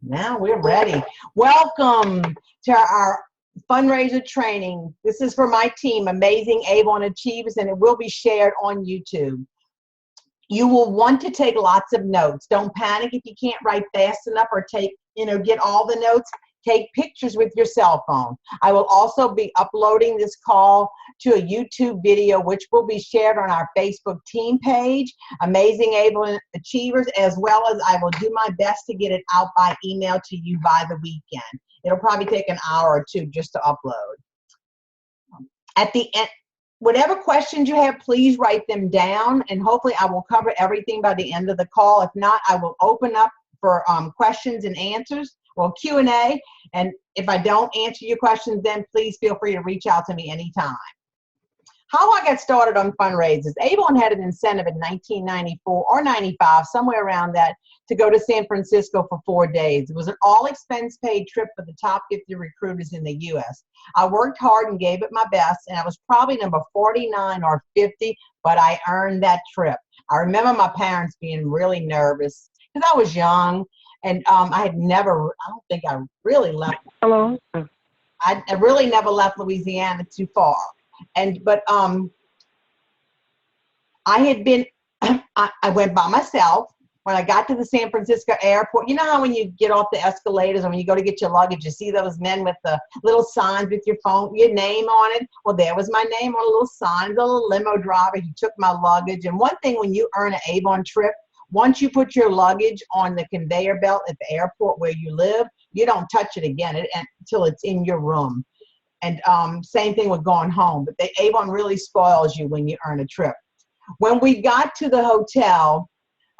Now we're ready. Welcome to our fundraiser training. This is for my team, Amazing Avon Achievers, and it will be shared on YouTube. You will want to take lots of notes. Don't panic if you can't write fast enough or get all the notes. Take pictures with your cell phone. I will also be uploading this call to a YouTube video, which will be shared on our Facebook team page, Amazing Avon Achievers, as well as I will do my best to get it out by email to you by the weekend. It'll probably take an hour or two just to upload. At the end, whatever questions you have, please write them down, and hopefully I will cover everything by the end of the call. If not, I will open up for questions and answers, well, Q&A, and if I don't answer your questions, then please feel free to reach out to me anytime. How I got started on fundraisers. Avon had an incentive in 1994 or 95, somewhere around that, to go to San Francisco for 4 days. It was an all-expense-paid trip for the top 50 recruiters in the U.S. I worked hard and gave it my best, and I was probably number 49 or 50, but I earned that trip. I remember my parents being really nervous because I was young, and I don't think I really left. Hello. I really never left Louisiana too far. But I had been, I went by myself. When I got to the San Francisco airport, you know how when you get off the escalators or when you go to get your luggage, you see those men with the little signs with your name on it? Well, there was my name on a little sign, the little limo driver. He took my luggage. And one thing, when you earn an Avon trip, once you put your luggage on the conveyor belt at the airport where you live, you don't touch it again until it's in your room. And same thing with going home. But the Avon really spoils you when you earn a trip. When we got to the hotel,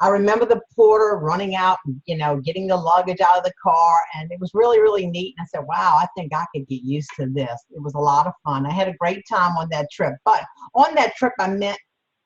I remember the porter running out, getting the luggage out of the car, and it was really, really neat. And I said, wow, I think I could get used to this. It was a lot of fun. I had a great time on that trip. But on that trip, I met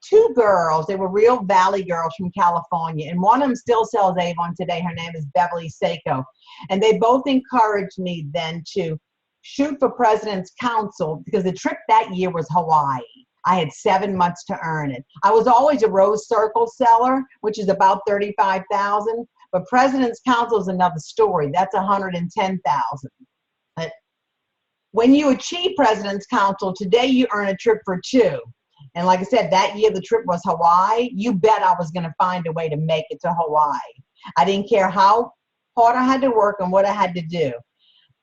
two girls. They were real Valley girls from California, and one of them still sells Avon today. Her name is Beverly Seiko. And they both encouraged me then to shoot for President's Council, because the trip that year was Hawaii. I had 7 months to earn it. I was always a Rose Circle seller, which is about $35,000, but President's Council is another story. That's $110,000. But when you achieve President's Council, today you earn a trip for two. And like I said, that year the trip was Hawaii. You bet I was going to find a way to make it to Hawaii. I didn't care how hard I had to work and what I had to do.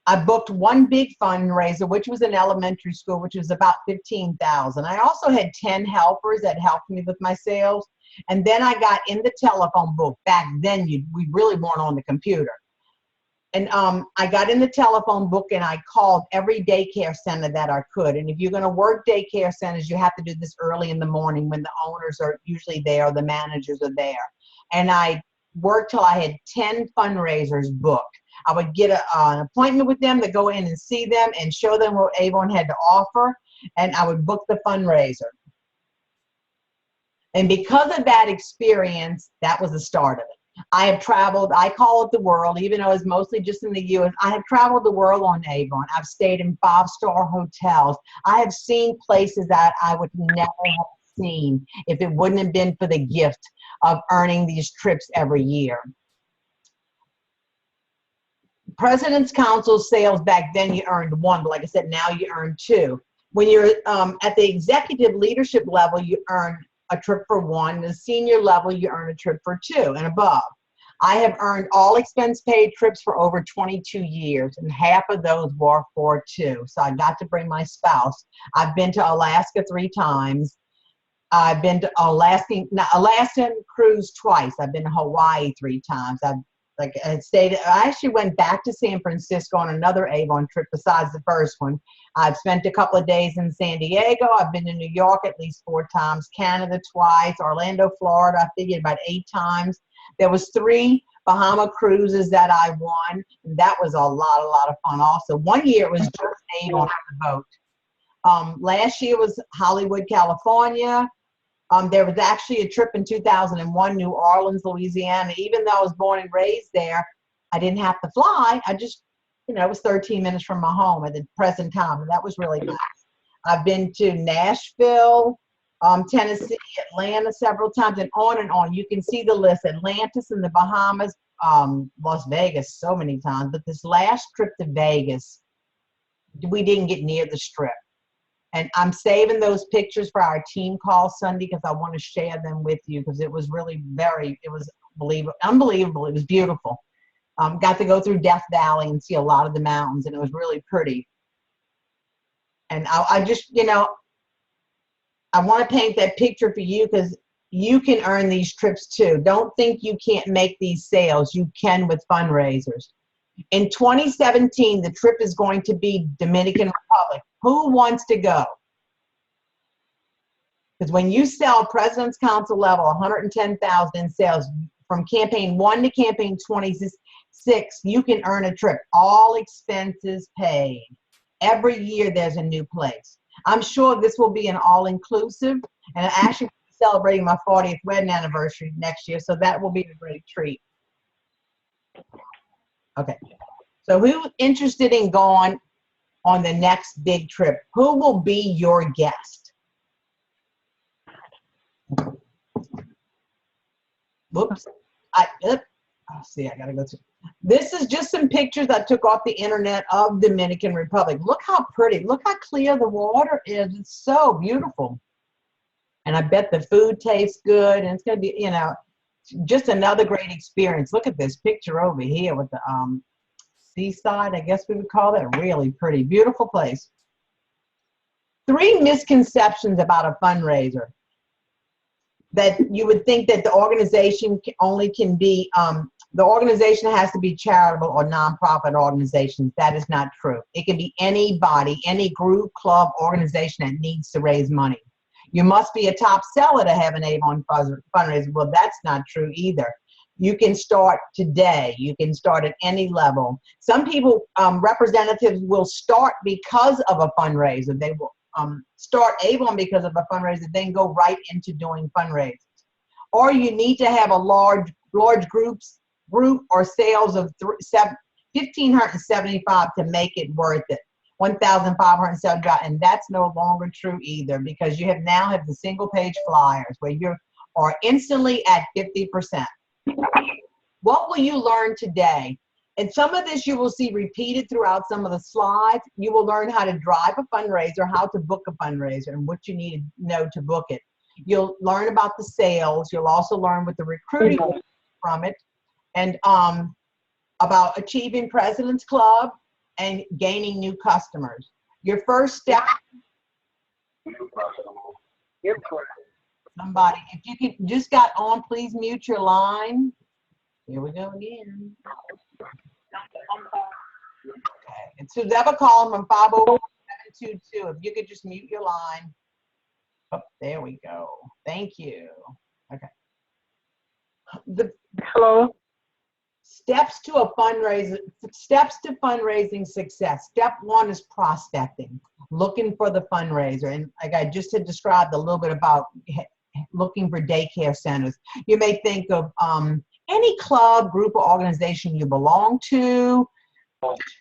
I booked one big fundraiser, which was an elementary school, which was about $15,000. I also had 10 helpers that helped me with my sales. And then I got in the telephone book. Back then, we really weren't on the computer. And I got in the telephone book and I called every daycare center that I could. And if you're going to work daycare centers, you have to do this early in the morning when the owners are usually there, or the managers are there. And I worked till I had 10 fundraisers booked. I would get an appointment with them to go in and see them and show them what Avon had to offer, and I would book the fundraiser. And because of that experience, that was the start of it. I have traveled, I call it the world, even though it's mostly just in the U.S. I have traveled the world on Avon. I've stayed in 5-star hotels. I have seen places that I would never have seen if it wouldn't have been for the gift of earning these trips every year. President's Council sales back then, you earned one, but like I said, now you earn two. When you're at the executive leadership level, you earn a trip for one. The senior level, you earn a trip for two and above. I have earned all expense paid trips for over 22 years, and half of those were for two. So I got to bring my spouse. I've been to Alaska 3 times. I've been to Alaskan cruise twice. I've been to Hawaii 3 times. I actually went back to San Francisco on another Avon trip besides the first one. I've spent a couple of days in San Diego. I've been to New York at least 4 times, Canada twice, Orlando, Florida, I figured about 8 times. There was 3 Bahama cruises that I won, and that was a lot of fun also. One year it was just Avon on the boat. Last year was Hollywood, California. There was actually a trip in 2001, New Orleans, Louisiana. Even though I was born and raised there, I didn't have to fly. I just, it was 13 minutes from my home at the present time, and that was really nice. I've been to Nashville, Tennessee, Atlanta several times, and on and on. You can see the list: Atlantis in the Bahamas, Las Vegas so many times, but this last trip to Vegas, we didn't get near the Strip. And I'm saving those pictures for our team call Sunday because I want to share them with you because it was really it was unbelievable. It was beautiful. Got to go through Death Valley and see a lot of the mountains, and it was really pretty. And I just, I want to paint that picture for you because you can earn these trips too. Don't think you can't make these sales. You can with fundraisers. In 2017, the trip is going to be Dominican Republic. Who wants to go? Because when you sell President's Council level 110,000 in sales from campaign 1 to campaign 26, you can earn a trip. All expenses paid. Every year there's a new place. I'm sure this will be an all-inclusive, and I'm actually celebrating my 40th wedding anniversary next year, so that will be a great treat. Okay, so who's interested in going on the next big trip? Who will be your guest? Whoops. See, I gotta go to. This is just some pictures I took off the internet of Dominican Republic. Look how pretty. Look how clear the water is. It's so beautiful. And I bet the food tastes good. And it's gonna be, just another great experience. Look at this picture over here with the seaside, I guess we would call it. Really pretty, beautiful place. 3 misconceptions about a fundraiser. That you would think that the organization only can be, the organization has to be charitable or nonprofit organizations. That is not true. It can be anybody, any group, club, organization that needs to raise money. You must be a top seller to have an Avon fundraiser. Well, that's not true either. You can start today. You can start at any level. Some people, representatives will start because of a fundraiser. They will start Avon because of a fundraiser, then go right into doing fundraisers. Or you need to have a large group or sales of 1,575 to make it worth it. 1,575, and that's no longer true either because you now have the single page flyers where you are instantly at 50%. What will you learn today? And some of this you will see repeated throughout some of the slides. You will learn how to drive a fundraiser, how to book a fundraiser, and what you need to know to book it. You'll learn about the sales. You'll also learn what the recruiting from it, and about achieving President's Club and gaining new customers. Your first step. Somebody, if you can just got on, please mute your line. Here we go again. Okay, and Suzette calling from 50722. If you could just mute your line. Oh, there we go. Thank you. Okay. Hello. Steps to fundraising success. Step 1 is prospecting, looking for the fundraiser. And like I just had described a little bit about looking for daycare centers. You may think of any club, group, or organization you belong to.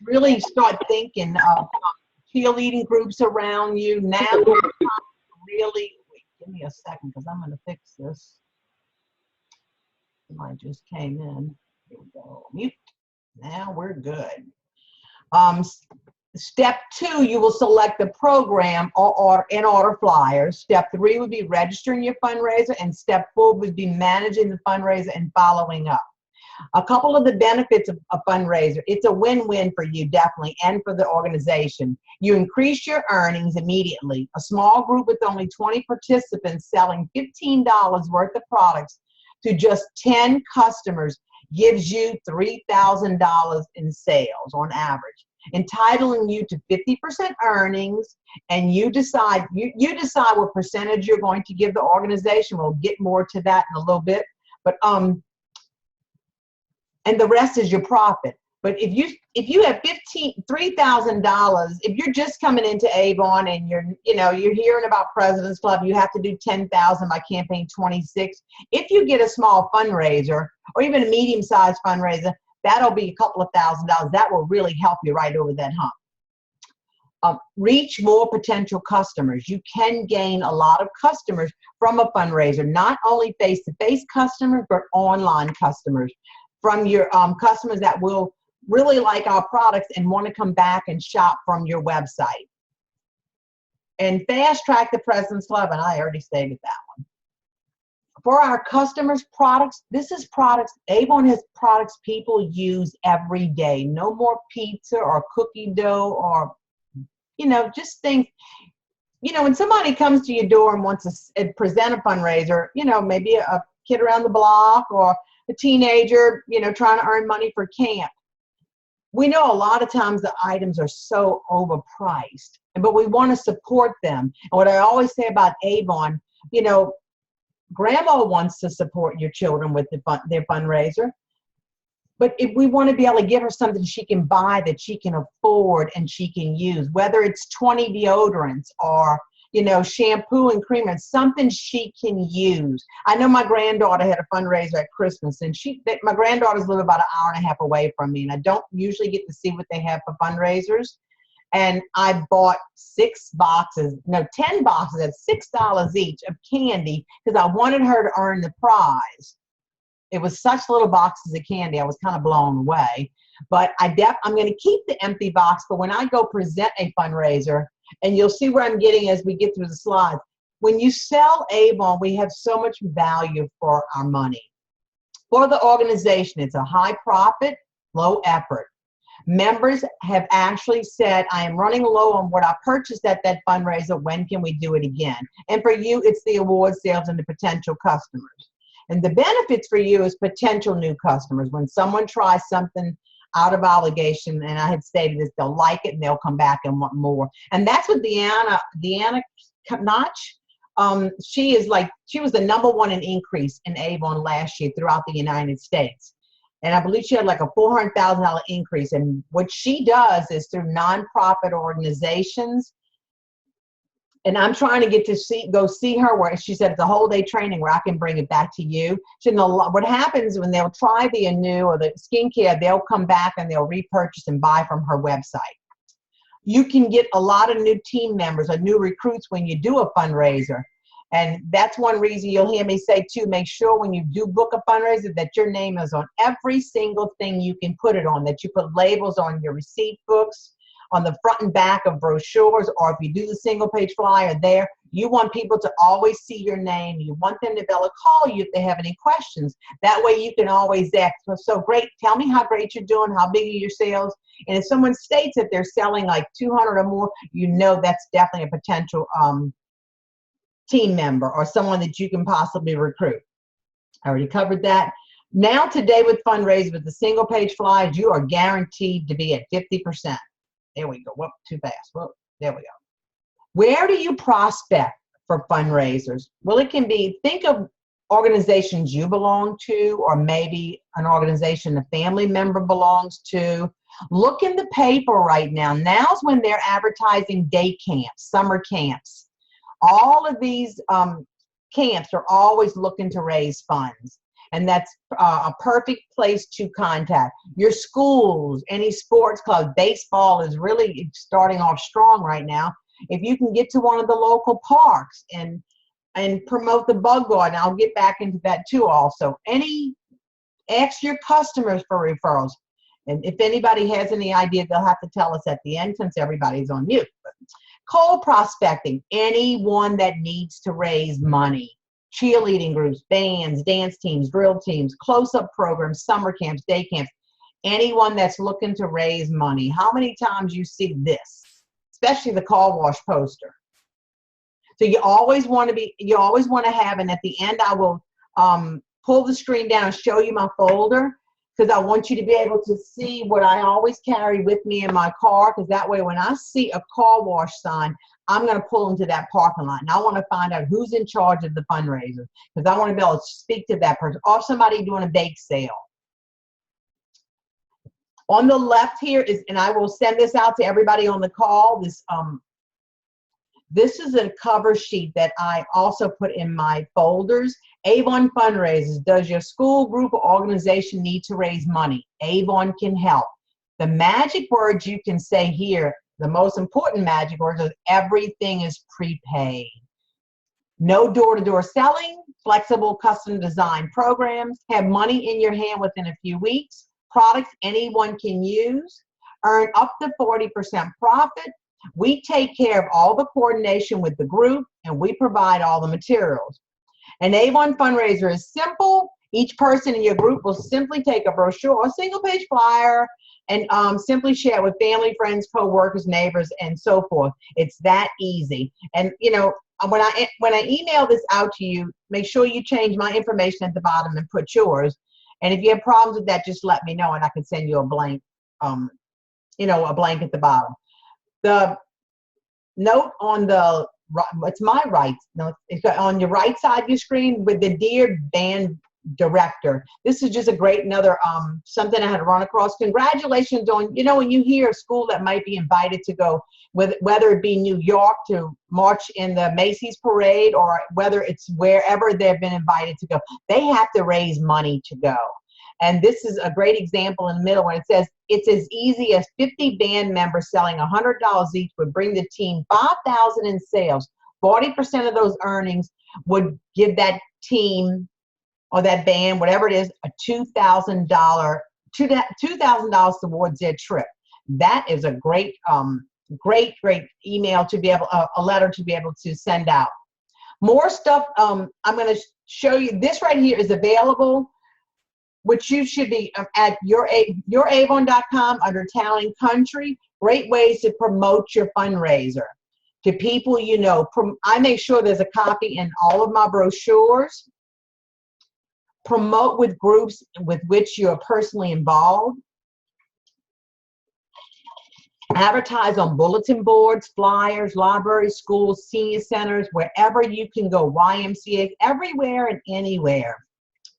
Really start thinking of cheerleading groups around you. Now, really, wait, give me a second because I'm going to fix this. Somebody just came in. Here we go. Mute. Now we're good. Step 2, you will select the program or in order flyers. Step 3 would be registering your fundraiser, and step 4 would be managing the fundraiser and following up. A couple of the benefits of a fundraiser: it's a win-win for you, definitely, and for the organization. You increase your earnings immediately. A small group with only 20 participants selling $15 worth of products to just 10 customers gives you $3,000 in sales on average, entitling you to 50% earnings, and you decide what percentage you're going to give the organization. We'll get more to that in a little bit, but and the rest is your profit. But if you have $3,000, if you're just coming into Avon and you're hearing about President's Club, you have to do 10,000 by campaign 26. If you get a small fundraiser or even a medium-sized fundraiser, that'll be a couple of $1,000s. That will really help you right over that hump. Reach more potential customers. You can gain a lot of customers from a fundraiser, not only face-to-face customers, but online customers. from your customers that will really like our products and want to come back and shop from your website. And fast track the President's Club, and I already stated that one. For our customers' products, this is products, Avon has products people use every day. No more pizza or cookie dough or, you know, just things. You know, when somebody comes to your door and wants to present a fundraiser, you know, maybe a kid around the block or a teenager, you know, trying to earn money for camp. We know a lot of times the items are so overpriced, but we want to support them. And what I always say about Avon, you know, grandma wants to support your children with their fundraiser, but if we want to be able to give her something she can buy that she can afford and she can use, whether it's 20 deodorants or, you know, shampoo and cream, and something she can use. I know my granddaughter had a fundraiser at Christmas, and my granddaughters live about an hour and a half away from me, and I don't usually get to see what they have for fundraisers. And I bought 10 boxes at $6 each of candy because I wanted her to earn the prize. It was such little boxes of candy, I was kind of blown away. But I'm going to keep the empty box, but when I go present a fundraiser, and you'll see where I'm getting as we get through the slides, when you sell Avon, we have so much value for our money. For the organization, it's a high profit, low effort. Members have actually said, I am running low on what I purchased at that fundraiser. When can we do it again? And for you, it's the award sales and the potential customers. And the benefits for you is potential new customers. When someone tries something out of obligation, and I had stated this, they'll like it and they'll come back and want more. And that's what Deanna Notch, she was the #1 in increase in Avon last year throughout the United States. And I believe she had like a $400,000 increase. And what she does is through nonprofit organizations. And I'm trying to get to go see her where she said it's a whole day training where I can bring it back to you. She knows what happens when they'll try the Anew or the skincare, they'll come back and they'll repurchase and buy from her website. You can get a lot of new team members or new recruits when you do a fundraiser. And that's one reason you'll hear me say too, make sure when you do book a fundraiser that your name is on every single thing you can put it on, that you put labels on your receipt books, on the front and back of brochures, or if you do the single page flyer there, you want people to always see your name. You want them to be able to call you if they have any questions. That way you can always ask, so great, tell me how great you're doing, how big are your sales? And if someone states that they're selling like 200 or more, you know that's definitely a potential team member or someone that you can possibly recruit. I already covered that. Now today with fundraisers, with the single page flyers, you are guaranteed to be at 50%. There we go. Whoop, too fast. Whoop, there we go. Where do you prospect for fundraisers? Well, it can be, think of organizations you belong to, or maybe an organization a family member belongs to. Look in the paper right now. Now's when they're advertising day camps, summer camps. All of these camps are always looking to raise funds. And that's a perfect place to contact your schools, any sports clubs. Baseball is really starting off strong right now. If you can get to one of the local parks and promote the bug garden, I'll get back into that too also. Ask your customers for referrals. And if anybody has any idea, they'll have to tell us at the end since everybody's on mute. Cold prospecting, anyone that needs to raise money. Cheerleading groups, bands, dance teams, drill teams, close-up programs, summer camps, day camps, anyone that's looking to raise money. How many times you see this, especially the car wash poster? So you always want to have, and at the end I will pull the screen down and show you my folder, because I want you to be able to see what I always carry with me in my car, because that way when I see a car wash sign, I'm going to pull into that parking lot, and I want to find out who's in charge of the fundraiser, because I want to be able to speak to that person, or somebody doing a bake sale. On the left here is, and I will send this out to everybody on the call, this is a cover sheet that I also put in my folders. Avon Fundraisers. Does your school, group, or organization need to raise money? Avon can help. The magic words you can say here, the most important magic words is everything is prepaid. No door-to-door selling, flexible custom design programs, have money in your hand within a few weeks, products anyone can use, earn up to 40% profit. We take care of all the coordination with the group, and we provide all the materials. An Avon fundraiser is simple. Each person in your group will simply take a brochure, a single page flyer, and simply share it with family, friends, co-workers, neighbors, and so forth. It's that easy. And you know, when I email this out to you, make sure you change my information at the bottom and put yours. And if you have problems with that, just let me know, and I can send you a blank, a blank at the bottom. The note on the it's my right. No, it's on your right side of your screen with the Dear Band Director. This is just a great another something I had to run across. Congratulations on, when you hear a school that might be invited to go, whether it be New York to march in the Macy's parade, or whether it's wherever they've been invited to go, they have to raise money to go. And this is a great example in the middle when it says it's as easy as 50 band members selling $100 each would bring the team $5,000 in sales. 40% of those earnings would give that team or that band, whatever it is, a $2,000 towards their trip. That is a great, great email to be able, a letter to be able to send out. More stuff. I'm going to show you. This right here is available, which you should be at youravon.com under Town and Country. Great ways to promote your fundraiser to people you know. I make sure there's a copy in all of my brochures. Promote with groups with which you are personally involved. Advertise on bulletin boards, flyers, libraries, schools, senior centers, wherever you can go, YMCA, everywhere and anywhere.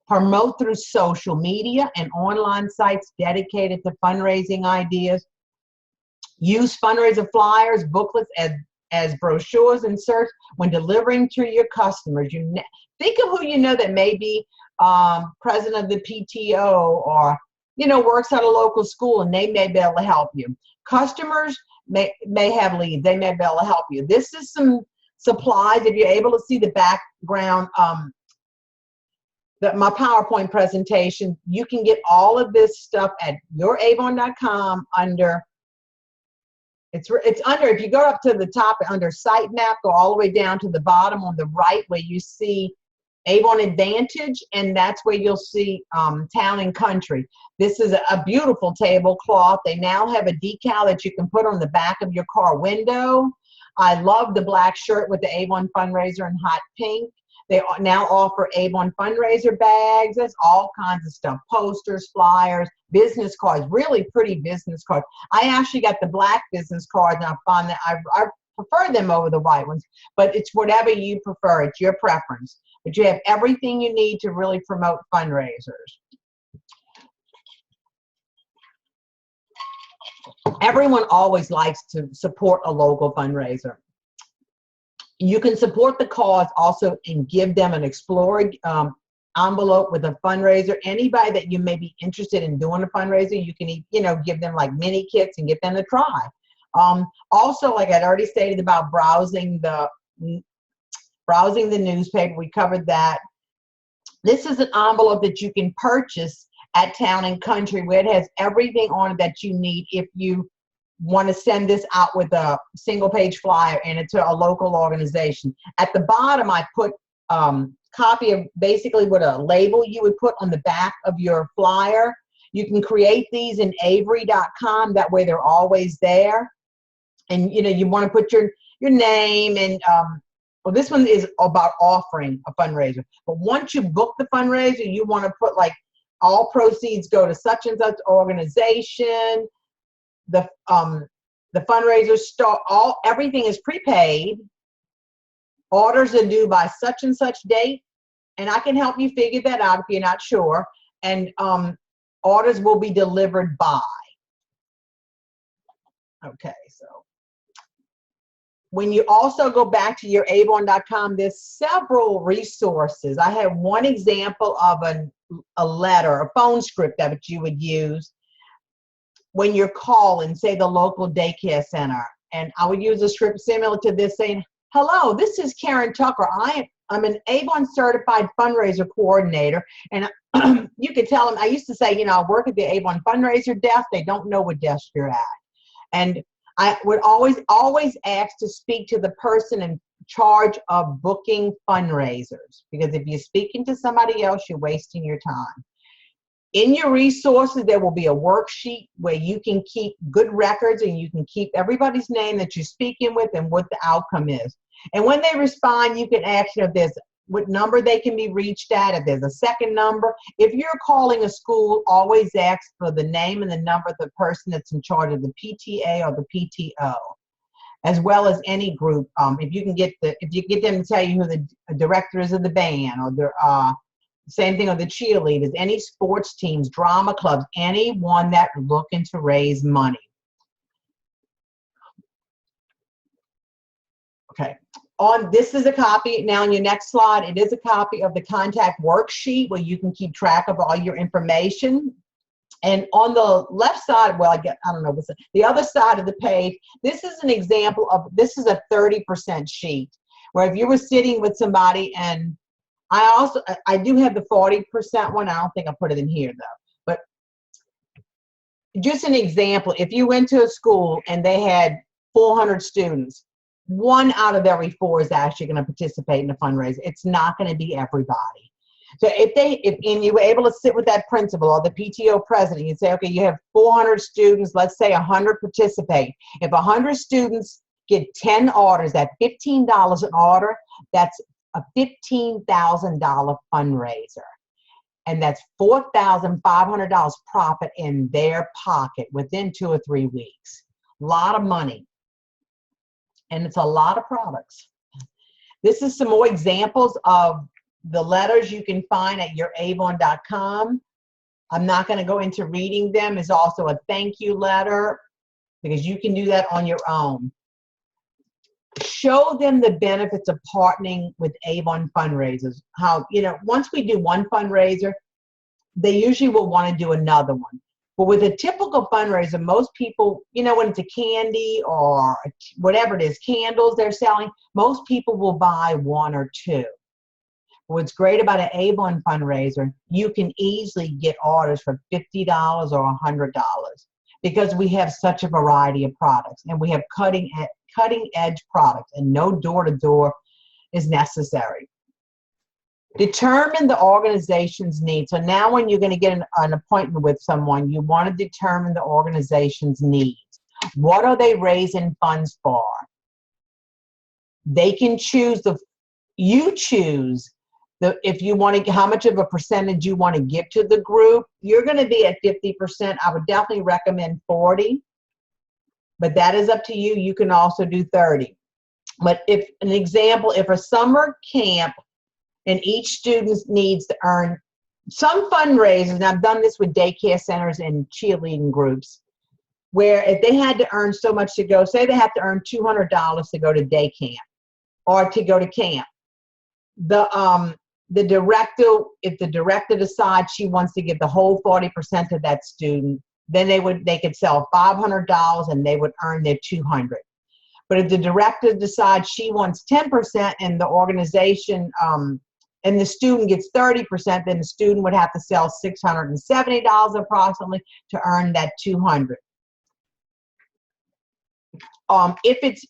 Promote through social media and online sites dedicated to fundraising ideas. Use fundraiser flyers, booklets as brochures and inserts when delivering to your customers. Think of who you know that may be president of the PTO, or works at a local school, and they may be able to help you. Customers may have leads. They may be able to help you. This is some supplies. If you're able to see the background, my PowerPoint presentation, you can get all of this stuff at youravon.com under, it's under, if you go up to the top under sitemap, go all the way down to the bottom on the right where you see Avon Advantage, and that's where you'll see Town and Country. This is a beautiful tablecloth. They now have a decal that you can put on the back of your car window. I love the black shirt with the Avon Fundraiser in hot pink. They now offer Avon Fundraiser bags. There's all kinds of stuff. Posters, flyers, business cards, really pretty business cards. I actually got the black business cards, and I found that I prefer them over the white ones, but it's whatever you prefer. It's your preference. But you have everything you need to really promote fundraisers. Everyone always likes to support a local fundraiser. You can support the cause also and give them an Explorer envelope with a fundraiser. Anybody that you may be interested in doing a fundraiser, you can give them like mini kits and get them to try. Also, like I'd already stated about browsing the newspaper, we covered that. This is an envelope that you can purchase at Town and Country, where it has everything on it that you need if you want to send this out with a single page flyer and it's a local organization. At the bottom, I put copy of basically what a label you would put on the back of your flyer. You can create these in Avery.com. That way they're always there. And you want to put your name and well, this one is about offering a fundraiser. But once you book the fundraiser, you want to put like all proceeds go to such and such organization. The fundraiser everything is prepaid. Orders are due by such and such date, and I can help you figure that out if you're not sure. And orders will be delivered by. Okay, so when you also go back to youravon.com, there's several resources. I have one example of a letter, a phone script that you would use when you're calling, say, the local daycare center. And I would use a script similar to this saying, Hello, this is Karen Tucker. I'm an Avon certified fundraiser coordinator, and you could tell them, I used to say, I work at the Avon Fundraiser desk. They don't know what desk you're at. And I would always ask to speak to the person in charge of booking fundraisers, because if you're speaking to somebody else, you're wasting your time. In your resources, there will be a worksheet where you can keep good records, and you can keep everybody's name that you're speaking with and what the outcome is. And when they respond, you can ask if there's what number they can be reached at, if there's a second number. If you're calling a school, always ask for the name and the number of the person that's in charge of the PTA or the PTO, as well as any group. If you get them to tell you who the director is of the band, or the same thing with the cheerleaders, any sports teams, drama clubs, anyone that looking to raise money. Okay. This is a copy. Now on your next slide, it is a copy of the contact worksheet where you can keep track of all your information. And on the left side, well, I don't know, the other side of the page, this is an example of, this is a 30% sheet, where if you were sitting with somebody, and I do have the 40% one. I don't think I put it in here though. But just an example, if you went to a school and they had 400 students, 1 out of every 4 is actually going to participate in the fundraiser. It's not going to be everybody. So if you were able to sit with that principal or the PTO president, you'd say, okay, you have 400 students, let's say 100 participate. If 100 students get 10 orders at $15 an order, that's a $15,000 fundraiser. And that's $4,500 profit in their pocket within 2 or 3 weeks. A lot of money. And it's a lot of products. This is some more examples of the letters you can find at youravon.com. I'm not going to go into reading them. There's also a thank you letter, because you can do that on your own. Show them the benefits of partnering with Avon Fundraisers. How, once we do one fundraiser, they usually will want to do another one. But with a typical fundraiser, most people, when it's a candy or whatever it is, candles they're selling, most people will buy 1 or 2. What's great about an Avon fundraiser, you can easily get orders for $50 or $100, because we have such a variety of products, and we have cutting edge products, and no door-to-door is necessary. Determine the organization's needs. So now when you're going to get an appointment with someone, you want to determine the organization's needs. What are they raising funds for? They can choose you choose if you want to, how much of a percentage you want to give to the group. You're going to be at 50%. I would definitely recommend 40, but that is up to you. You can also do 30. But if a summer camp, and each student needs to earn some fundraisers, and I've done this with daycare centers and cheerleading groups, where if they had to earn so much to go, say they have to earn $200 to go to day camp or to go to camp, the director, if the director decides she wants to give the whole 40% to that student, then they could sell $500 and they would earn their $200. But if the director decides she wants 10% and the organization and the student gets 30%, then the student would have to sell $670 approximately to earn that $200.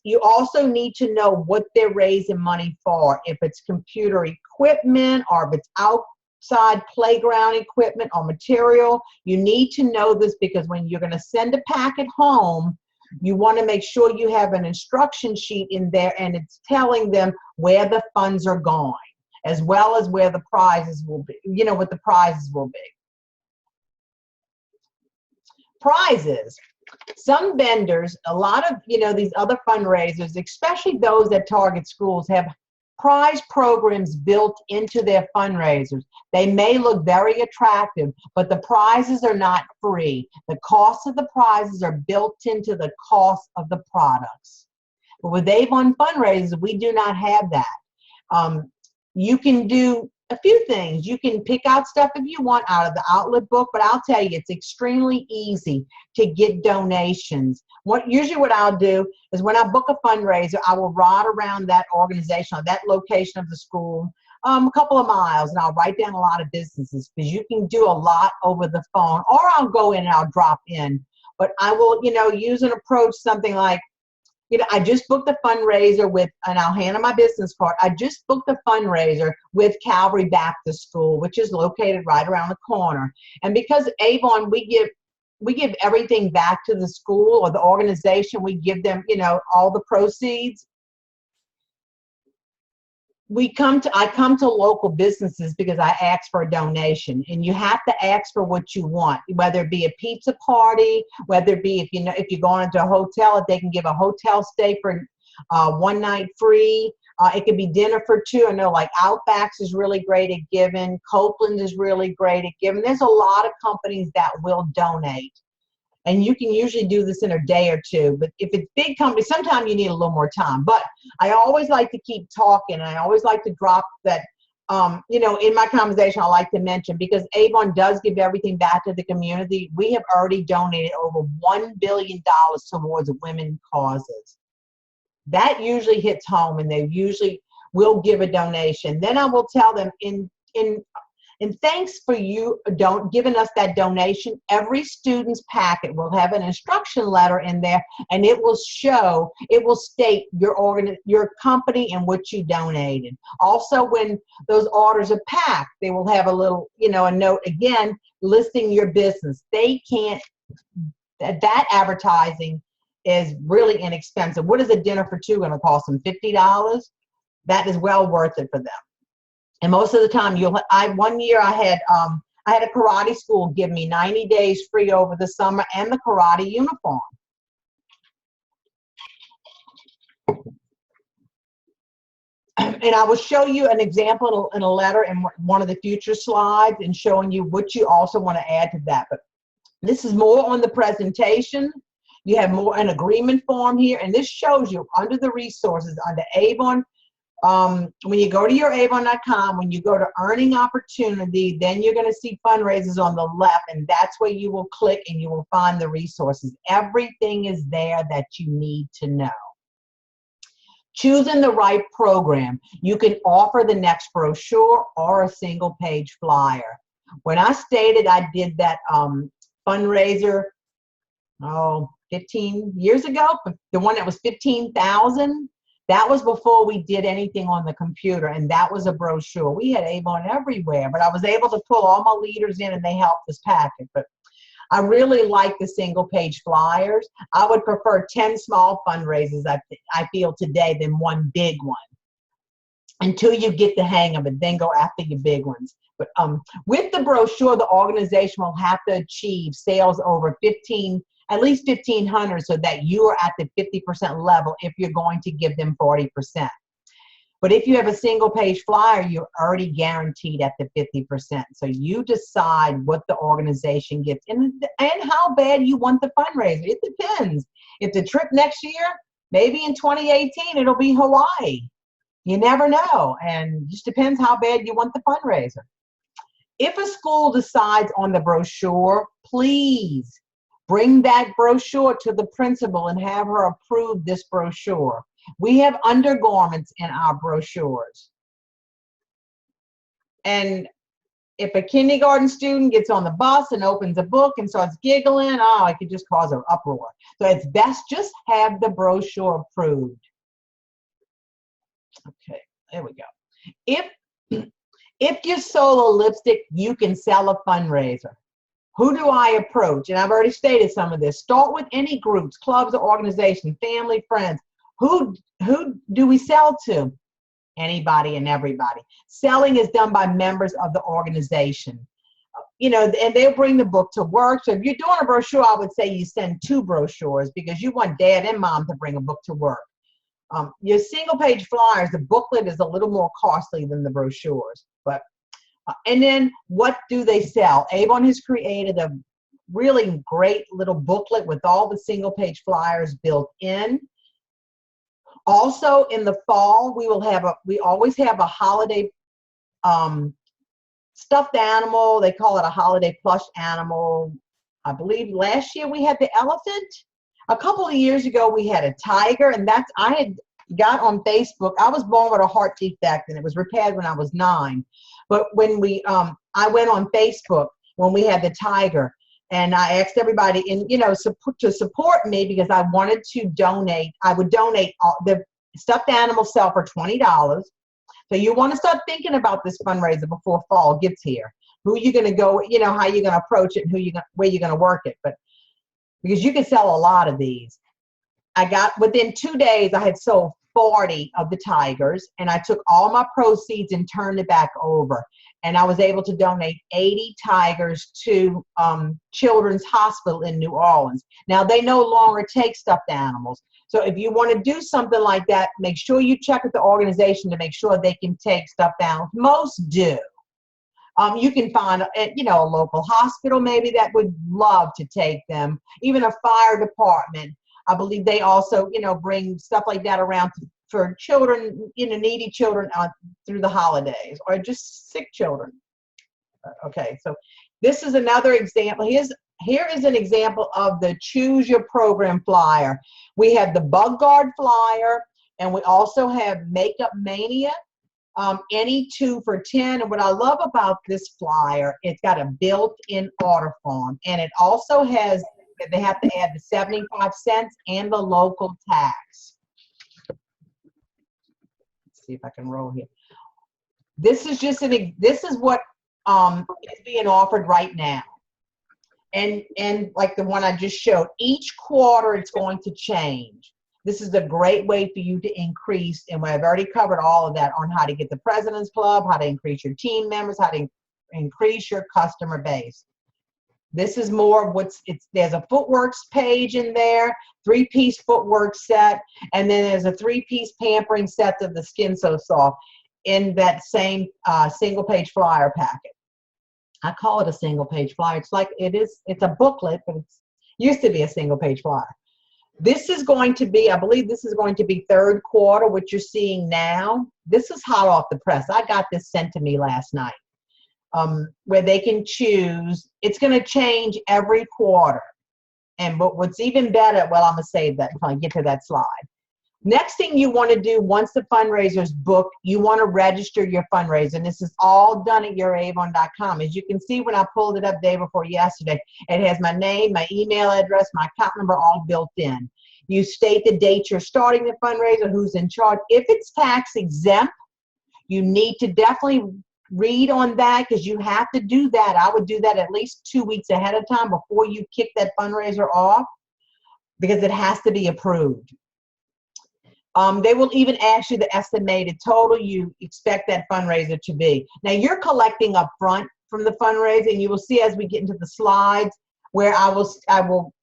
You also need to know what they're raising money for. If it's computer equipment, or if it's outside playground equipment or material, you need to know this, because when you're going to send a packet home, you want to make sure you have an instruction sheet in there, and it's telling them where the funds are going, as well as where the prizes will be, what the prizes will be. Prizes. Some vendors, a lot of, these other fundraisers, especially those that target schools, have prize programs built into their fundraisers. They may look very attractive, but the prizes are not free. The cost of the prizes are built into the cost of the products. But with Avon Fundraisers, we do not have that. You can do a few things. You can pick out stuff if you want out of the outlet book, but I'll tell you, it's extremely easy to get donations. Usually what I'll do is when I book a fundraiser, I will ride around that organization or that location of the school a couple of miles, and I'll write down a lot of businesses, because you can do a lot over the phone, or I'll go in and I'll drop in. But I will, use an approach, something like, I just booked a fundraiser with, and I'll hand them my business card. I just booked a fundraiser with Calvary Baptist School, which is located right around the corner. And because Avon, we give everything back to the school or the organization. We give them, all the proceeds. I come to local businesses because I ask for a donation, and you have to ask for what you want, whether it be a pizza party, whether it be if you're going into a hotel, if they can give a hotel stay for 1 night free. It could be dinner for 2. I know like Outbacks is really great at giving. Copeland is really great at giving. There's a lot of companies that will donate. And you can usually do this in a day or 2. But if it's big companies, sometimes you need a little more time. But I always like to keep talking. And I always like to drop that, in my conversation, I like to mention, because Avon does give everything back to the community. We have already donated over $1 billion towards women causes. That usually hits home, and they usually will give a donation. Then I will tell them, and thanks for you giving us that donation. Every student's packet will have an instruction letter in there, and it will state your company and what you donated. Also, when those orders are packed, they will have a little, a note again listing your business. They can't, that advertising is really inexpensive. What is a dinner for 2 going to cost them? $50? That is well worth it for them. And most of the time, one year I had a karate school give me 90 days free over the summer and the karate uniform. And I will show you an example in a letter in one of the future slides, and showing you what you also want to add to that. But this is more on the presentation. You have more an agreement form here, and this shows you under the resources, under Avon. When you go to your avon.com, when you go to earning opportunity, then you're going to see fundraisers on the left, and that's where you will click and you will find the resources. Everything is there that you need to know. Choosing the right program. You can offer the next brochure or a single page flyer. When I stated I did that fundraiser 15 years ago, the one that was $15,000, that was before we did anything on the computer, and that was a brochure. We had Avon everywhere, but I was able to pull all my leaders in, and they helped us pack it. But I really like the single-page flyers. I would prefer 10 small fundraisers, I feel, today than one big one. Until you get the hang of it, then go after your big ones. But with the brochure, the organization will have to achieve sales over at least 1,500, so that you are at the 50% level if you're going to give them 40%. But if you have a single page flyer, you're already guaranteed at the 50%. So you decide what the organization gets and how bad you want the fundraiser. It depends. If the trip next year, maybe in 2018, it'll be Hawaii. You never know. And it just depends how bad you want the fundraiser. If a school decides on the brochure, please bring that brochure to the principal and have her approve this brochure. We have undergarments in our brochures. And if a kindergarten student gets on the bus and opens a book and starts giggling, it could just cause an uproar. So it's best just have the brochure approved. Okay, there we go. If you sold a lipstick, you can sell a fundraiser. Who do I approach? And I've already stated some of this. Start with any groups, clubs, or organizations, family, friends. Who do we sell to? Anybody and everybody. Selling is done by members of the organization. And they'll bring the book to work. So if you're doing a brochure, I would say you send 2 brochures, because you want dad and mom to bring a book to work. Your single page flyers, the booklet is a little more costly than the brochures. And then what do they sell? Avon has created a really great little booklet with all the single page flyers built in. Also in the fall, we always have a holiday stuffed animal. They call it a holiday plush animal. I believe last year we had the elephant. A couple of years ago we had a tiger, and I had got on Facebook. I was born with a heart defect, and it was repaired when I was 9. But when I went on Facebook when we had the tiger, and I asked everybody, to support me because I wanted to donate. I would donate the stuffed animal sell for $20. So you want to start thinking about this fundraiser before fall gets here. Who you going to go, how you're going to approach it, and where you're going to work it. But because you can sell a lot of these. Within 2 days, I had sold 40 of the tigers, and I took all my proceeds and turned it back over. And I was able to donate 80 tigers to Children's Hospital in New Orleans. Now, they no longer take stuffed animals. So if you want to do something like that, make sure you check with the organization to make sure they can take stuffed animals. Most do. You can find, a local hospital maybe that would love to take them. Even a fire department. I believe they also, bring stuff like that around for children, needy children through the holidays, or just sick children. Okay, so this is another example. Here is an example of the Choose Your Program flyer. We have the Bug Guard flyer, and we also have Makeup Mania. Any 2 for $10. And what I love about this flyer, it's got a built-in order form, and it also has, they have to add the 75 cents and the local tax. Let's see if I can roll here. This is what is being offered right now. And like the one I just showed, each quarter it's going to change. This is a great way for you to increase, and I've already covered all of that on how to get the President's Club, how to increase your team members, how to increase your customer base. This is more of there's a Footworks page in there, 3-piece footwork set, and then there's a 3-piece pampering set of the Skin So Soft in that same single page flyer packet. I call it a single page flyer. It's a booklet, but it used to be a single page flyer. This is going to be, I believe this is going to be 3rd quarter, what you're seeing now. This is hot off the press. I got this sent to me last night, where they can choose. It's going to change every quarter. But what's even better, well, I'm going to save that until I get to that slide. Next thing you want to do once the fundraiser's booked, you want to register your fundraiser. And this is all done at youravon.com. As you can see when I pulled it up day before yesterday, it has my name, my email address, my account number all built in. You state the date you're starting the fundraiser, who's in charge. If it's tax exempt, you need to definitely read on that, because you have to do that. I would do that at least 2 weeks ahead of time before you kick that fundraiser off, because it has to be approved. They will even ask you the estimated total you expect that fundraiser to be. Now, you're collecting up front from the fundraiser, and you will see as we get into the slides where I will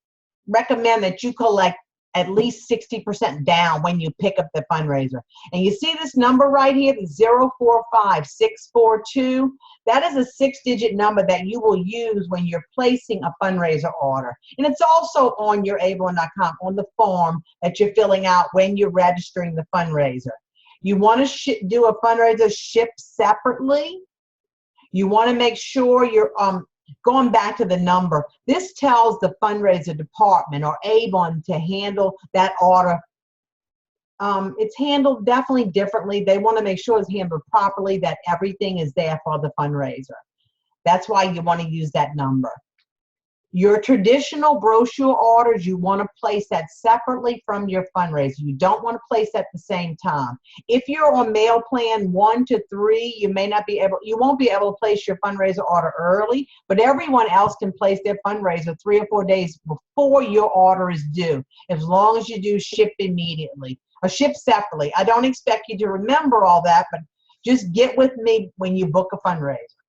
recommend that you collect at least 60% down when you pick up the fundraiser. And you see this number right here, the 045642. That is a 6-digit number that you will use when you're placing a fundraiser order. And it's also on youravon.com on the form that you're filling out when you're registering the fundraiser. You want to do a fundraiser shipped separately. You want to make sure you're going back to the number. This tells the fundraiser department or Avon to handle that order. It's handled definitely differently. They want to make sure it's handled properly, that everything is there for the fundraiser. That's why you want to use that number. Your traditional brochure orders, you want to place that separately from your fundraiser. You don't want to place at the same time. If you're on mail plan 1 to 3, you won't be able to place your fundraiser order early, but everyone else can place their fundraiser 3 or 4 days before your order is due, as long as you do ship immediately or ship separately. I don't expect you to remember all that, but just get with me when you book a fundraiser.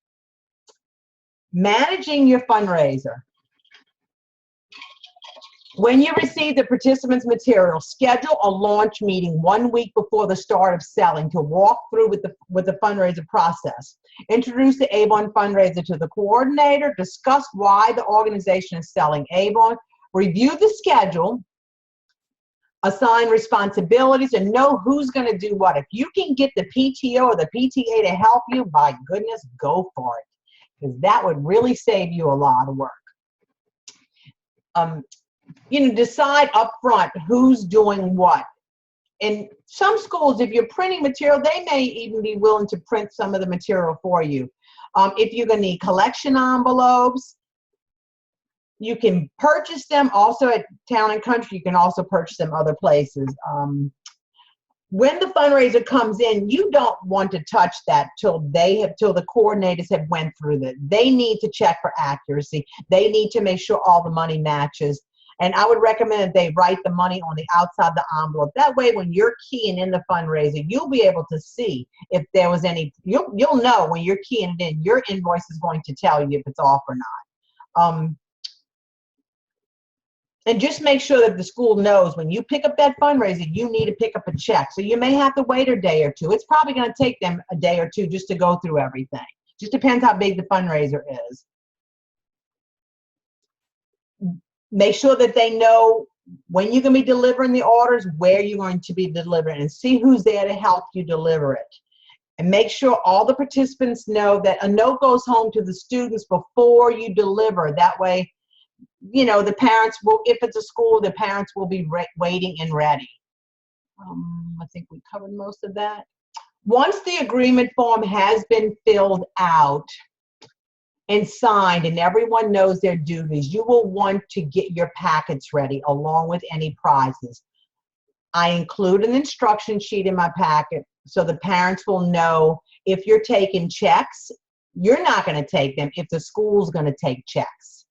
Managing your fundraiser. When you receive the participants' material, schedule a launch meeting 1 week before the start of selling to walk through with the fundraiser process. Introduce the Avon Fundraiser to the coordinator. Discuss why the organization is selling Avon. Review the schedule. Assign responsibilities and know who's going to do what. If you can get the PTO or the PTA to help you, by goodness, go for it, because that would really save you a lot of work. Decide up front who's doing what. In some schools, if you're printing material, they may even be willing to print some of the material for you. If you're going to need collection envelopes, you can purchase them also at Town and Country. You can also purchase them other places. When the fundraiser comes in, you don't want to touch that till the coordinators have went through that. They need to check for accuracy. They need to make sure all the money matches. And I would recommend that they write the money on the outside of the envelope. That way, when you're keying in the fundraiser, you'll be able to see if there was any, you'll know when you're keying it in, your invoice is going to tell you if it's off or not. And just make sure that the school knows when you pick up that fundraiser, you need to pick up a check. So you may have to wait a day or two. It's probably going to take them a day or two just to go through everything. Just depends how big the fundraiser is. Make sure that they know when you're going to be delivering the orders, where you're going to be delivering, and see who's there to help you deliver it. And make sure all the participants know that a note goes home to the students before you deliver. That way, the parents will, if it's a school, the parents will be waiting and ready. I think we covered most of that. Once the agreement form has been filled out and signed and everyone knows their duties, you will want to get your packets ready along with any prizes. I include an instruction sheet in my packet so the parents will know if you're taking checks, you're not going to take them if the school's going to take checks.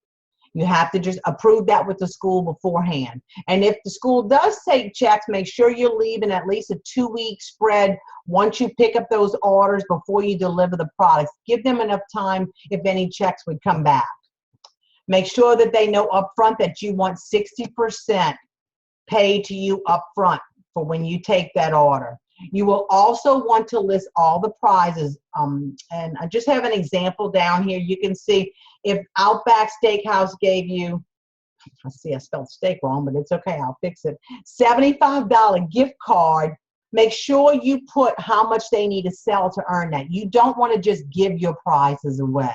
You have to just approve that with the school beforehand. And if the school does take checks, make sure you're leaving at least a 2-week spread once you pick up those orders before you deliver the products. Give them enough time if any checks would come back. Make sure that they know up front that you want 60% paid to you up front for when you take that order. You will also want to list all the prizes. And I just have an example down here. You can see if Outback Steakhouse gave you, I see I spelled steak wrong, but it's okay, I'll fix it, $75 gift card, make sure you put how much they need to sell to earn that. You don't want to just give your prizes away.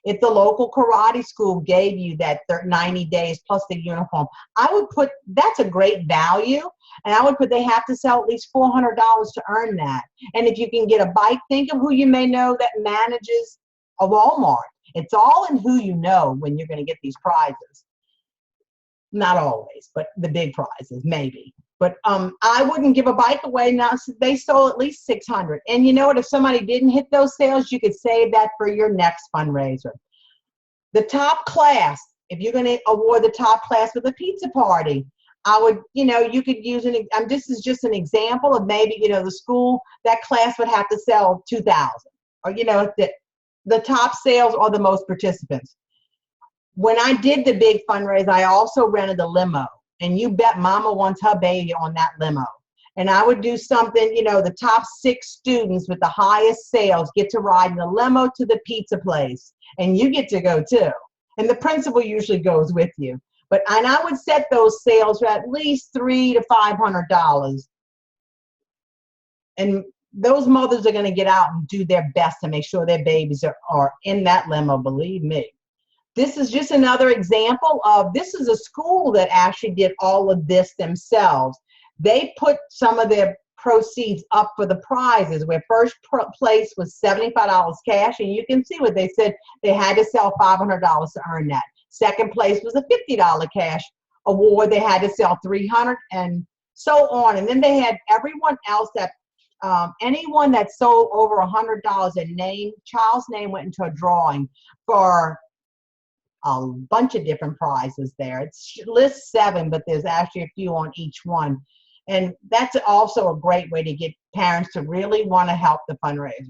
If the local karate school gave you that 90 days plus the uniform, I would put, that's a great value, and I would put they have to sell at least $400 to earn that. And if you can get a bike, think of who you may know that manages a Walmart. It's all in who you know when you're going to get these prizes. Not always, but the big prizes, maybe. But I wouldn't give a bike away now. They sold at least 600. And you know what? If somebody didn't hit those sales, you could save that for your next fundraiser. The top class, if you're going to award the top class with a pizza party, I would, you could use this is just an example of maybe, the school, that class would have to sell 2,000. Or, the top sales are the most participants. When I did the big fundraiser, I also rented a limo. And you bet mama wants her baby on that limo. And I would do something, the top 6 students with the highest sales get to ride in the limo to the pizza place. And you get to go too. And the principal usually goes with you. And I would set those sales for at least $300 to $500. And those mothers are going to get out and do their best to make sure their babies are in that limo, believe me. This is just another example of, this is a school that actually did all of this themselves. They put some of their proceeds up for the prizes, where first place was $75 cash, and you can see what they said, they had to sell $500 to earn that. Second place was a $50 cash award, they had to sell $300, and so on. And then they had everyone else that, anyone that sold over $100, a child's name went into a drawing for a bunch of different prizes there. It's lists 7, but there's actually a few on each one. And that's also a great way to get parents to really want to help the fundraiser.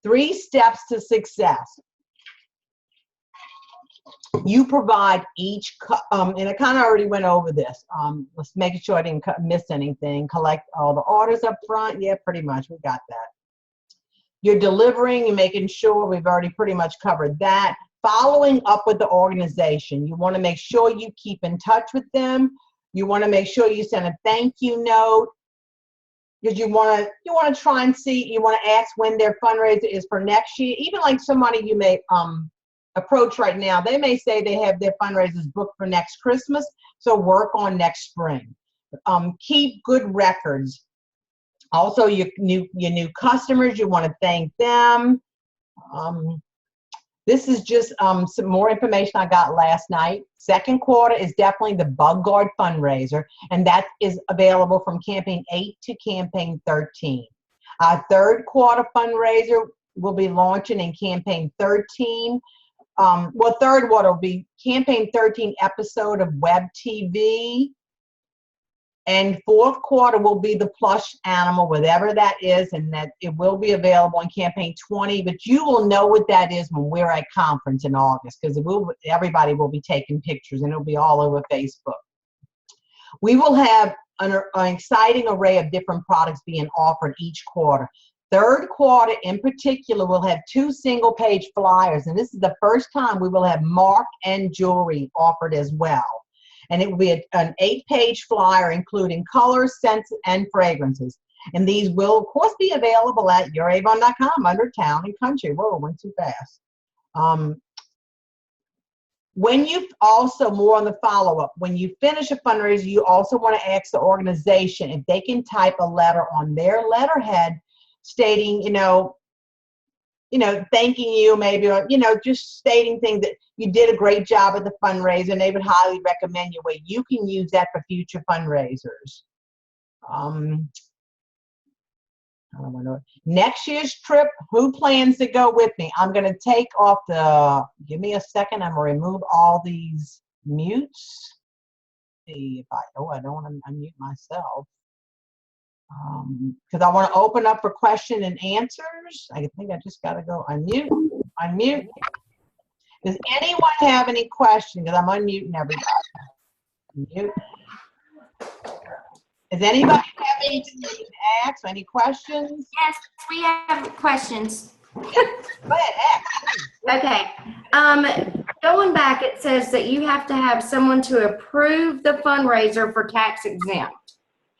3 steps to success. You provide each, and I kind of already went over this. Let's make sure I didn't miss anything. Collect all the orders up front. Yeah, pretty much, we got that. You're delivering and making sure, we've already pretty much covered that. Following up with the organization. You want to make sure you keep in touch with them. You want to make sure you send a thank you note, because you want to try and see, you want to ask when their fundraiser is for next year. Even like somebody you may approach right now, they may say they have their fundraisers booked for next Christmas, so work on next spring. Keep good records. Also, your new customers, you want to thank them. This is just some more information I got last night. Second quarter is definitely the Bug Guard fundraiser, and that is available from campaign 8 to campaign 13. Our third quarter fundraiser will be launching in campaign 13. Well, third quarter will be campaign 13 episode of web TV. And fourth quarter will be the plush animal, whatever that is, and that it will be available in campaign 20. But you will know what that is when we're at conference in August, because everybody will be taking pictures, and it'll be all over Facebook. We will have an exciting array of different products being offered each quarter. Third quarter in particular will have 2 single-page flyers, and this is the first time we will have mark and jewelry offered as well. And it will be an 8-page flyer including colors, scents, and fragrances. And these will, of course, be available at youravon.com under Town and Country. Whoa, it went too fast. When you also, more on the follow-up, when you finish a fundraiser, you also want to ask the organization if they can type a letter on their letterhead stating, thanking you maybe, or, just stating things that you did a great job at the fundraiser, and they would highly recommend you. You can use that for future fundraisers. Next year's trip, who plans to go with me? I'm going to take off give me a second, I'm going to remove all these mutes. See if I don't want to unmute myself. Because I want to open up for question and answers. I think I just got to go unmute. Does anyone have any questions? Because I'm unmuting everybody. Mute. Does anybody have anything they can ask? Any questions? Yes, we have questions. Go ahead, ask. Okay. Going back, it says that you have to have someone to approve the fundraiser for tax exempt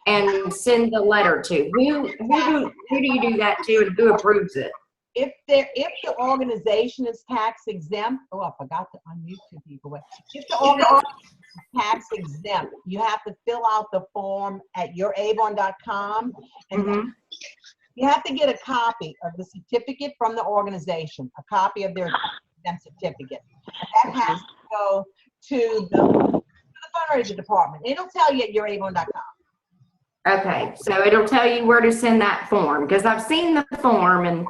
and send the letter to. Who do you do that to, and who approves it? If the organization is tax exempt, I forgot to unmute 2 people. If the organization is tax exempt, you have to fill out the form at youravon.com, and you have to get a copy of the certificate from the organization, a copy of their exempt certificate. And that has to go to the fundraiser department. It'll tell you at youravon.com. Okay, so it'll tell you where to send that form, because I've seen the form and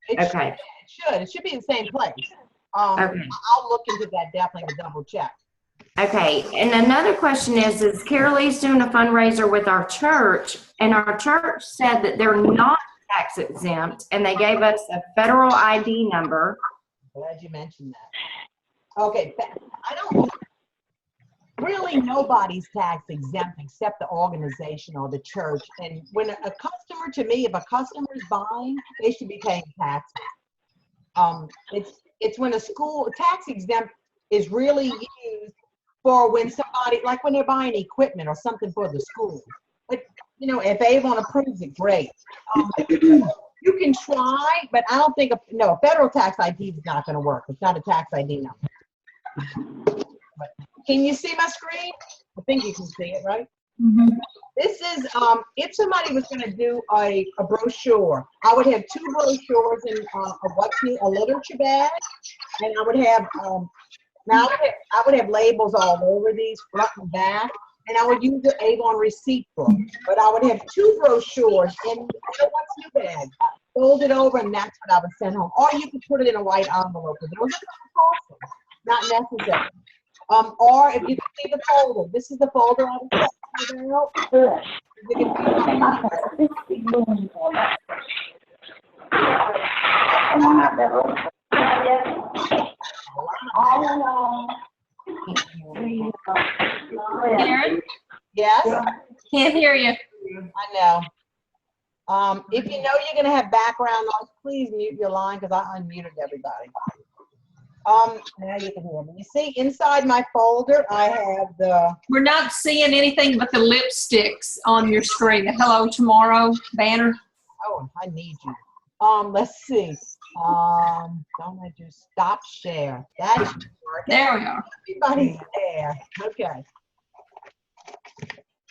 It should be the same place. Okay. I'll look into that definitely to double check. Okay, and another question is Carolee's doing a fundraiser with our church, and our church said that they're not tax exempt, and they gave us a federal ID number. Glad you mentioned that. Okay, really nobody's tax exempt except the organization or the church. And when if a customer is buying, they should be paying taxes. It's when a school, tax exempt is really used for when somebody, like when they're buying equipment or something for the school. But, if Avon approves it, great. You can try, but I don't think, a federal tax ID is not going to work. It's not a tax ID number. But can you see my screen? I think you can see it, right? Mm-hmm. This is, if somebody was going to do a brochure, I would have 2 brochures in a literature bag, and I would have, I would have labels all over these, front and back, and I would use the Avon receipt book. But I would have 2 brochures in what's new bag, fold it over, and that's what I would send home. Or you could put it in a white envelope. Those are not necessary. Or if you can see the folder, this is the folder I was talking about. Karen? Yes? Can't hear you. I know. If you know you're going to have background noise, please mute your line, because I unmuted everybody. Now you can hear me. You see, inside my folder, I have the. We're not seeing anything but the lipsticks on your screen. The Hello Tomorrow banner. Oh, I need you. Let's see. Don't I do stop share? That's There we are. everybody's there. Okay.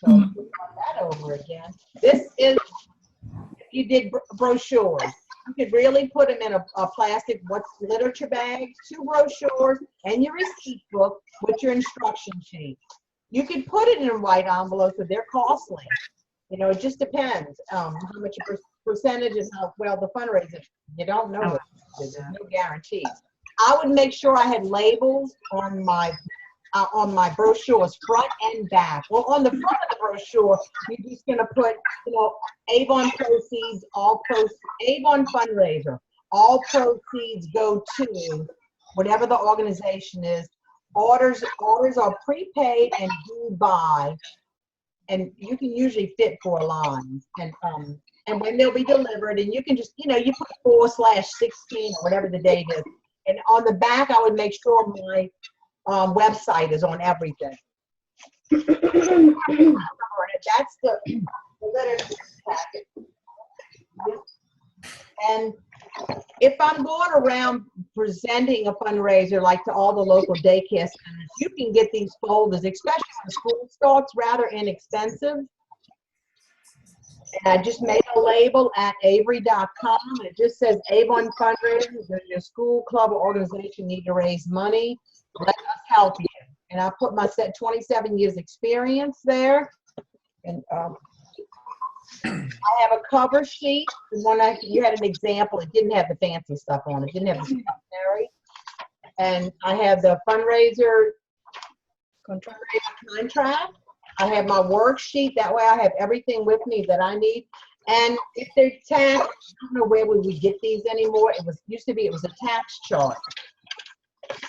So let's start that over again. This is if you did brochures. You could really put them in a plastic literature bag, 2 brochures, and your receipt book with your instruction sheet. You could put it in white envelopes, but they're costly. You know, it just depends how much percentage and how well the fundraiser. You don't know. There's no guarantees. I would make sure I had labels on my brochures, front and back. Well, on the front of the brochure, you're just going to put, you know, Avon proceeds, Avon fundraiser. All proceeds go to whatever the organization is. Orders are prepaid and due by, and you can usually fit 4 lines. And when they'll be delivered, and you can just, you know, you put 4/16 or whatever the date is. And on the back, I would make sure my website is on everything. That's the letter packet. And if I'm going around presenting a fundraiser like to all the local daycare centers, you can get these folders, especially when the school starts, rather inexpensive. And I just made a label at avery.com. It just says Avon Fundraiser. Does your school, club, or organization need to raise money? Let us help you. And I put my 27 years experience there. And I have a cover sheet. The one you had an example. It didn't have the fancy stuff on it. It didn't have the secondary. And I have the fundraiser contract. I have my worksheet. That way I have everything with me that I need. And if they're tax, I don't know where we get these anymore. It used to be a tax chart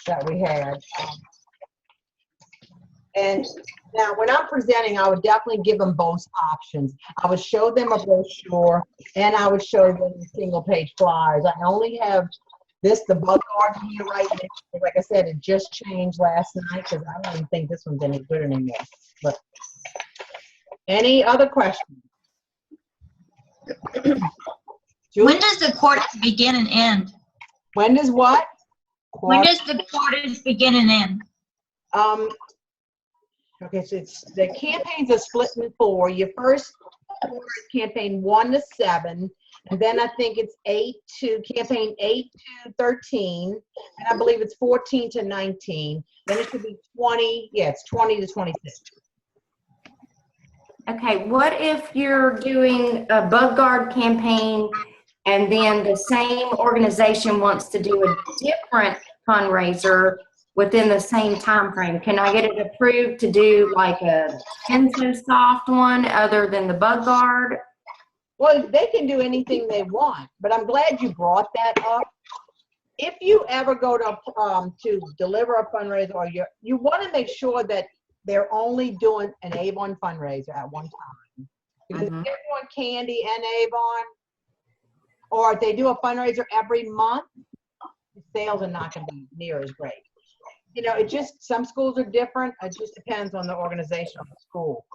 that we had. And now when I'm presenting, I would definitely give them both options. I would show them a brochure and I would show them single page flyers. I only have the bug garden here right now. Like I said, it just changed last night because I don't even think this one's any good anymore. But any other questions? When does the quarter begin and end? When does what? When does the quarters begin and end? Okay, so the campaigns are split in 4. Your first quarter is campaign 1 to 7, and then I think it's campaign 8 to 13, and I believe it's 14 to 19. Then it should be 20. Yeah, it's 20 to 26. Okay, what if you're doing a bug guard campaign and then the same organization wants to do a different fundraiser within the same time frame? Can I get it approved to do like a Soft one other than the bug guard? Well, they can do anything they want, but I'm glad you brought that up. If you ever go to deliver a fundraiser, or you want to make sure that they're only doing an Avon fundraiser at one time. Because if they're doing candy and Avon, or if they do a fundraiser every month, the sales are not going to be near as great. You know, some schools are different. It just depends on the organization of the school.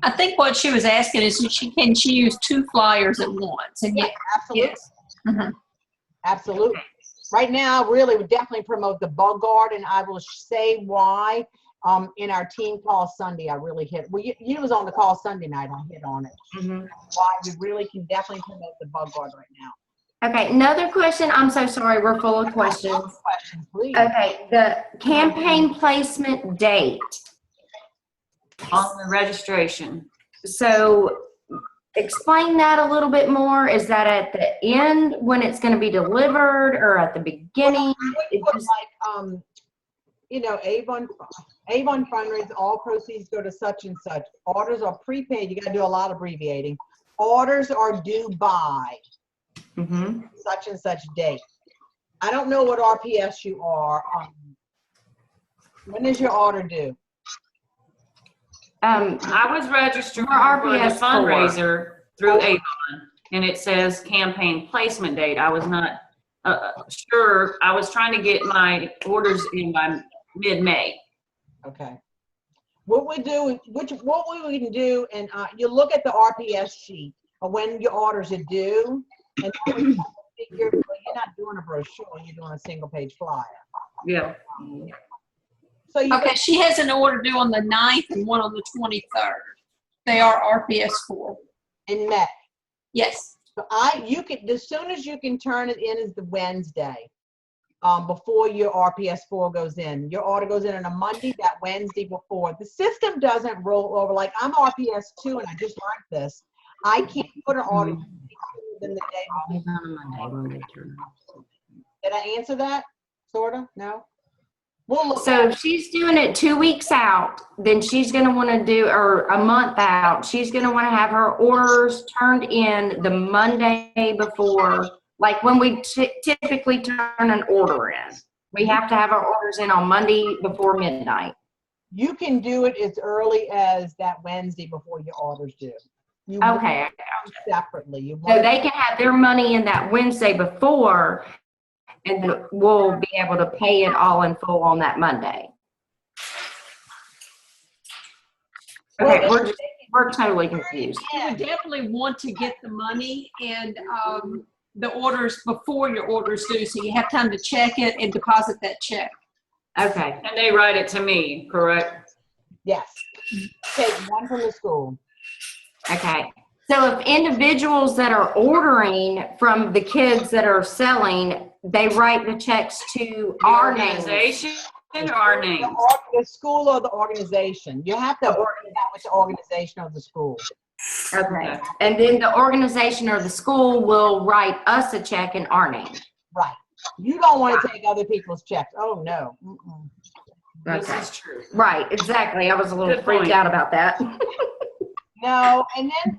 I think what she was asking is, can she use 2 flyers at once? And Yeah, absolutely. Yes. Absolutely. Right now, really, we definitely promote the bug guard, and I will say why. In our team call Sunday, I really hit. Well, you was on the call Sunday night. I hit on it. Why we really can definitely promote the bug guard right now. Okay, another question. I'm so sorry, we're full of questions. Questions, please. Okay, the campaign placement date. On the registration. So explain that a little bit more. Is that at the end when it's going to be delivered, or at the beginning? Well, you know, Avon fundraiser, all proceeds go to such and such. Orders are prepaid. You got to do a lot of abbreviating. Orders are due by such and such date. I don't know what RPS you are. When is your order due? I was registered for RPS the fundraiser through Avon, and it says campaign placement date. I was not sure. I was trying to get my orders in by mid-May. Okay. What we do, what we can do, and you look at the RPS sheet of when your orders are due, and you're not doing a brochure, you're doing a single page flyer. Yeah. So you Okay, she has an order due on the 9th and one on the 23rd. They are RPS 4. in May. Yes. So you can, as soon as you can turn it in is the Wednesday, before your RPS 4 goes in. Your order goes in on a Monday, that Wednesday before. The system doesn't roll over. Like I'm RPS 2 and I just learned this. I can't put an order in the day before. Did I answer that? Sorta? No? We'll look So if she's doing it 2 weeks out, then she's going to want to do, or a month out, she's going to want to have her orders turned in the Monday before, like when we typically turn an order in. We have to have our orders in on Monday before midnight. You can do it as early as that Wednesday before your orders due. You Okay. want it separately. You So want they can have their money in that Wednesday before, and then we'll be able to pay it all in full on that Monday. Okay, we're totally confused. You would definitely want to get the money and the orders before your orders due, so you have time to check it and deposit that check. Okay. And they write it to me, correct? Yes. Take one from the school. Okay. So if individuals that are ordering from the kids that are selling, they write the checks to our names. Organization or our name? The school or the organization. You have to organize that with the organization of the school. Okay. And then the organization or the school will write us a check in our name. Right. You don't want to take other people's checks. Oh, no. Mm-mm. This Okay. is true. Right, exactly. I was a little Good freaked point. out about that. No, and then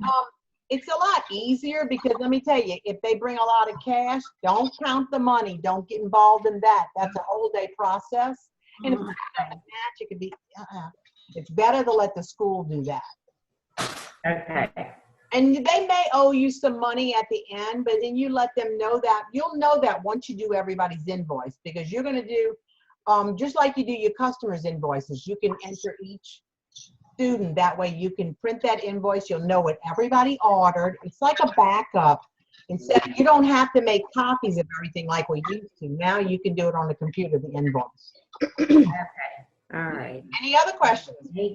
it's a lot easier because let me tell you, if they bring a lot of cash, don't count the money. Don't get involved in that. That's a whole day process. And if it's not a match, it could be, it's better to let the school do that. Okay. And they may owe you some money at the end, but then you let them know that. You'll know that once you do everybody's invoice, because you're going to do, just like you do your customers' invoices, you can enter each student. That way you can print that invoice. You'll know what everybody ordered. It's like a backup. Instead, you don't have to make copies of everything like we used to. Now you can do it on the computer, the invoice. Okay. All right. Any other questions? No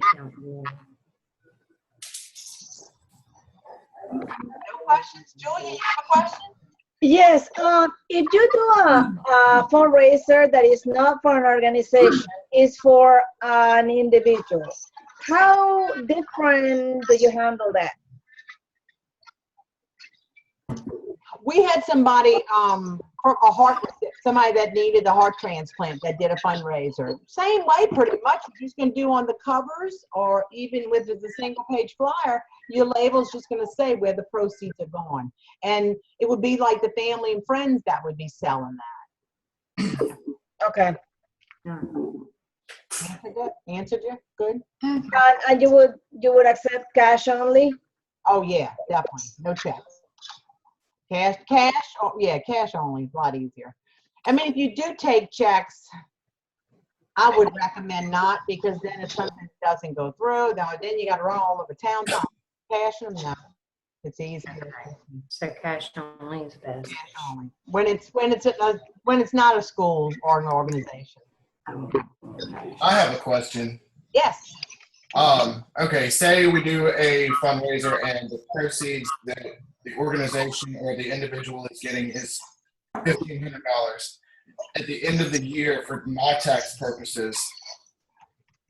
No questions? Julia, you have a question? Yes, if you do a fundraiser that is not for an organization, is for an individual, how different do you handle that? We had somebody, somebody that needed a heart transplant that did a fundraiser. Same way, pretty much. You're just going to do on the covers, or even with the single page flyer, your label's just going to say where the proceeds are going. And it would be like the family and friends that would be selling that. Okay. Answered you? Good? And you would accept cash only? Oh, yeah, definitely. No checks. Cash, yeah, cash only, a lot easier. I mean, if you do take checks, I would recommend not, because then if something doesn't go through, then you got to run all over town. Cash them, no, it's easier. So cash only is best. Cash only. When it's not a school or an organization. I have a question. Yes. Okay, say we do a fundraiser and the proceeds that the organization or the individual is getting is $1,500. At the end of the year, for my tax purposes,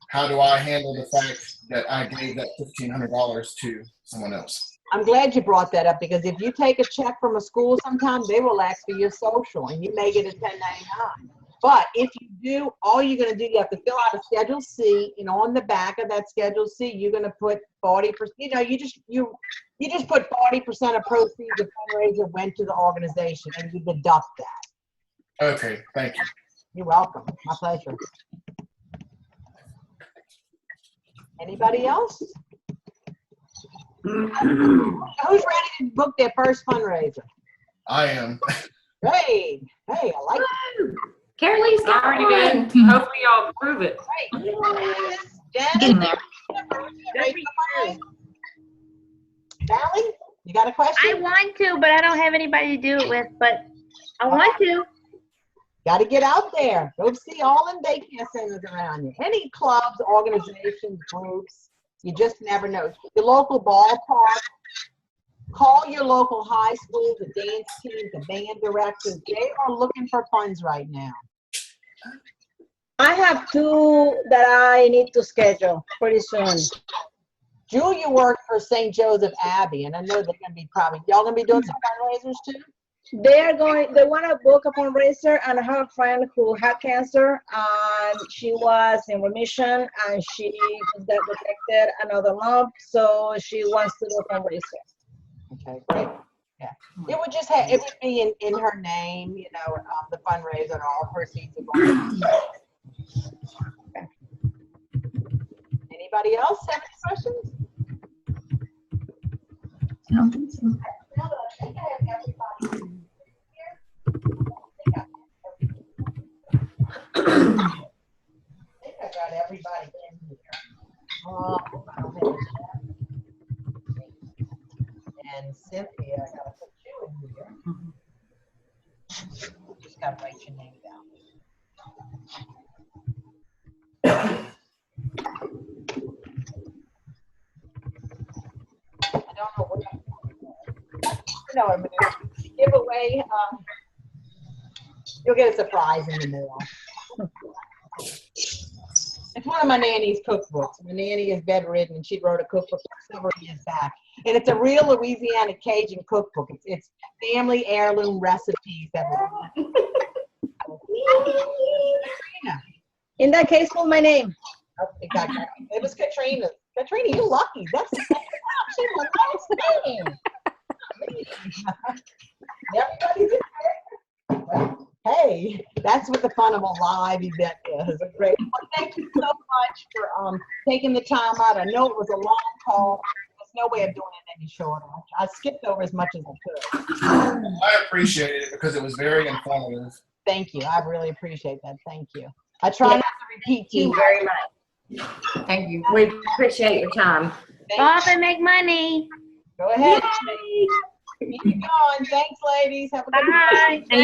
how do I handle the fact that I gave that $1,500 to someone else? I'm glad you brought that up, because if you take a check from a school, sometimes they will ask for your social and you may get a 1099. But if you do, all you're going to do, you have to fill out a Schedule C, and on the back of that Schedule C, you're going to put 40%, you just put 40% of proceeds of fundraiser went to the organization, and you deduct that. Okay, thank you. You're welcome. My pleasure. Anybody else? Who's ready to book their first fundraiser? I am. Great. Hey, I like it. Carolyn's I got already one. did. Hopefully y'all approve it. Great. Getting there. Valley, you got a I question? want to, but I don't have anybody to do it with, but I want to. Got to get out there. Go see all them daycare centers around you. Any clubs, organizations, groups. You just never know. Your local ballpark. Call your local high school, the dance team, the band directors. They are looking for funds right now. I have 2 that I need to schedule pretty soon. Julia worked for St. Joseph Abbey, and I know they're going to be y'all going to be doing some fundraisers too? They want to book a fundraiser, and I have a friend who had cancer, and she was in remission, and she just got detected another lump, so she wants to do a fundraiser. Okay, great. Yeah, it would just it would be in her name, you know, the fundraiser, and all proceeds are going. Okay. Anybody else have any questions? I don't think so. No, but I think I have everybody here. I think I got everybody in here. I don't have it. And Cynthia, I gotta put you in here. Just gotta write your name down. I don't know what I'm gonna give away. You'll get a surprise in the mail. It's one of my nanny's cookbooks. My nanny is bedridden, and she wrote a cookbook several years back. And it's a real Louisiana Cajun cookbook. It's family heirloom recipes that were. In that case, call my name. Oh, exactly. It was Katrina. Katrina, you're lucky. That's she's my last name. Everybody's in there. Hey, that's what the fun of a live event is. Great. Well, thank you so much for taking the time out. I know it was a long call. There's no way of doing it any shorter. I skipped over as much as I could. I appreciated it because it was very informative. Thank you. I really appreciate that. Thank you. I try not to repeat Thank you too very much. Thank you. We appreciate your time. Go off and make money. Go ahead. Keep it going. Thanks, ladies. Have a good night. Bye.